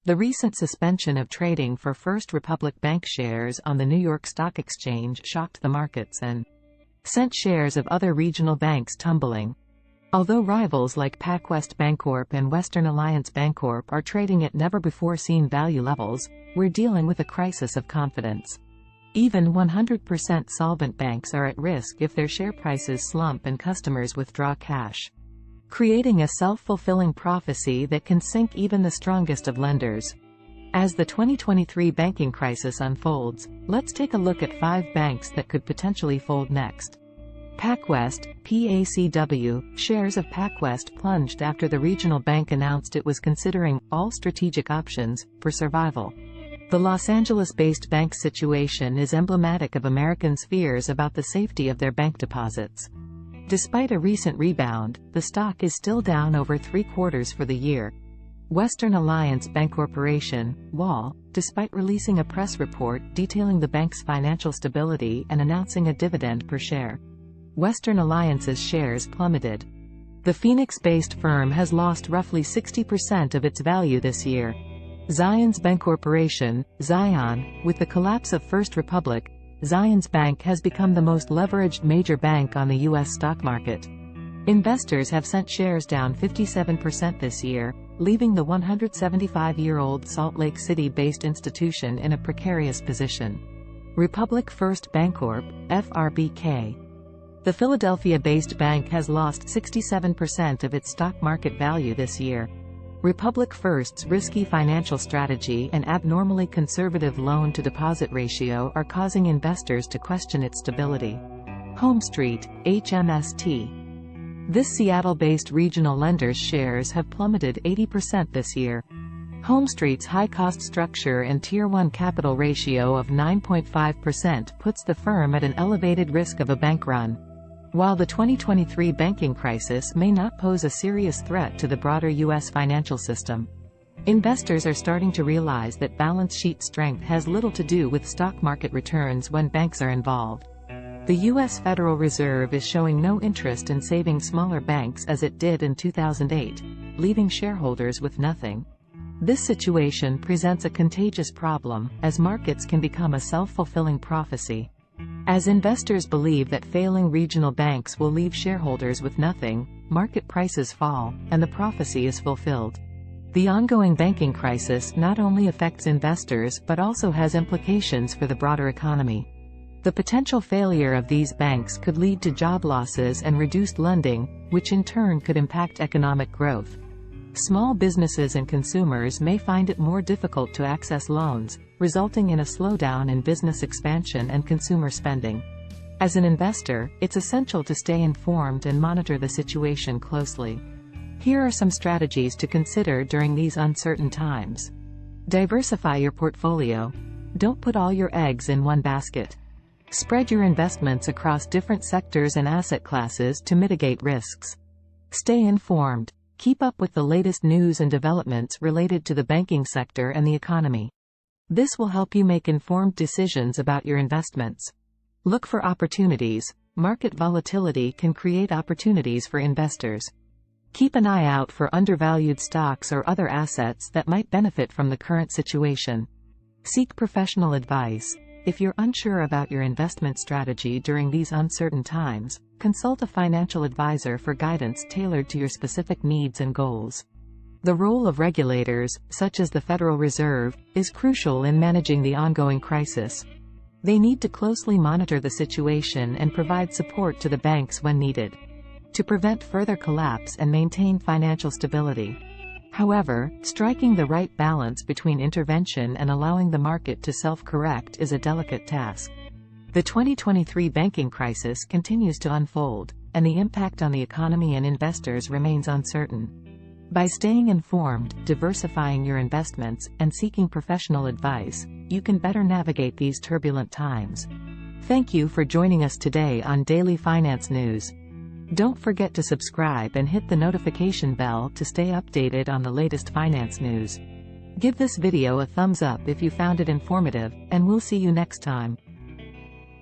The recent suspension of trading for First Republic Bank shares on the New York Stock Exchange shocked the markets and sent shares of other regional banks tumbling. Although rivals like PacWest Bancorp and Western Alliance Bancorp are trading at never-before-seen value levels, we're dealing with a crisis of confidence. Even 100% solvent banks are at risk if their share prices slump and customers withdraw cash, creating a self-fulfilling prophecy that can sink even the strongest of lenders. As the 2023 banking crisis unfolds, let's take a look at 5 banks that could potentially fold next. PacWest, PACW. Shares of PacWest plunged after the regional bank announced it was considering all strategic options for survival. The Los Angeles-based bank's situation is emblematic of Americans' fears about the safety of their bank deposits. Despite a recent rebound, the stock is still down over 3/4 for the year. Western Alliance Bancorporation, WAL, despite releasing a press report detailing the bank's financial stability and announcing a dividend per share, Western Alliance's shares plummeted. The Phoenix-based firm has lost roughly 60% of its value this year. Zions Bancorporation, Zion. With the collapse of First Republic, Zions Bank has become the most leveraged major bank on the U.S. stock market. Investors have sent shares down 57% this year, leaving the 175-year-old Salt Lake City-based institution in a precarious position. Republic First Bancorp, FRBK. The Philadelphia-based bank has lost 67% of its stock market value this year. Republic First's risky financial strategy and abnormally conservative loan-to-deposit ratio are causing investors to question its stability. HomeStreet, HMST. This Seattle-based regional lender's shares have plummeted 80% this year. HomeStreet's high-cost structure and Tier 1 capital ratio of 9.5% puts the firm at an elevated risk of a bank run. While the 2023 banking crisis may not pose a serious threat to the broader U.S. financial system, investors are starting to realize that balance sheet strength has little to do with stock market returns when banks are involved. The U.S. Federal Reserve is showing no interest in saving smaller banks as it did in 2008, leaving shareholders with nothing. This situation presents a contagious problem, as markets can become a self-fulfilling prophecy. As investors believe that failing regional banks will leave shareholders with nothing, market prices fall, and the prophecy is fulfilled. The ongoing banking crisis not only affects investors but also has implications for the broader economy. The potential failure of these banks could lead to job losses and reduced lending, which in turn could impact economic growth. Small businesses and consumers may find it more difficult to access loans, resulting in a slowdown in business expansion and consumer spending. As an investor, it's essential to stay informed and monitor the situation closely. Here are some strategies to consider during these uncertain times. Diversify your portfolio. Don't put all your eggs in one basket. Spread your investments across different sectors and asset classes to mitigate risks. Stay informed. Keep up with the latest news and developments related to the banking sector and the economy. This will help you make informed decisions about your investments. Look for opportunities. Market volatility can create opportunities for investors. Keep an eye out for undervalued stocks or other assets that might benefit from the current situation. Seek professional advice. If you're unsure about your investment strategy during these uncertain times, consult a financial advisor for guidance tailored to your specific needs and goals. The role of regulators, such as the Federal Reserve, is crucial in managing the ongoing crisis. They need to closely monitor the situation and provide support to the banks when needed, to prevent further collapse and maintain financial stability. However, striking the right balance between intervention and allowing the market to self-correct is a delicate task. The 2023 banking crisis continues to unfold, and the impact on the economy and investors remains uncertain. By staying informed, diversifying your investments, and seeking professional advice, you can better navigate these turbulent times. Thank you for joining us today on Daily Finance News. Don't forget to subscribe and hit the notification bell to stay updated on the latest finance news. Give this video a thumbs up if you found it informative, and we'll see you next time.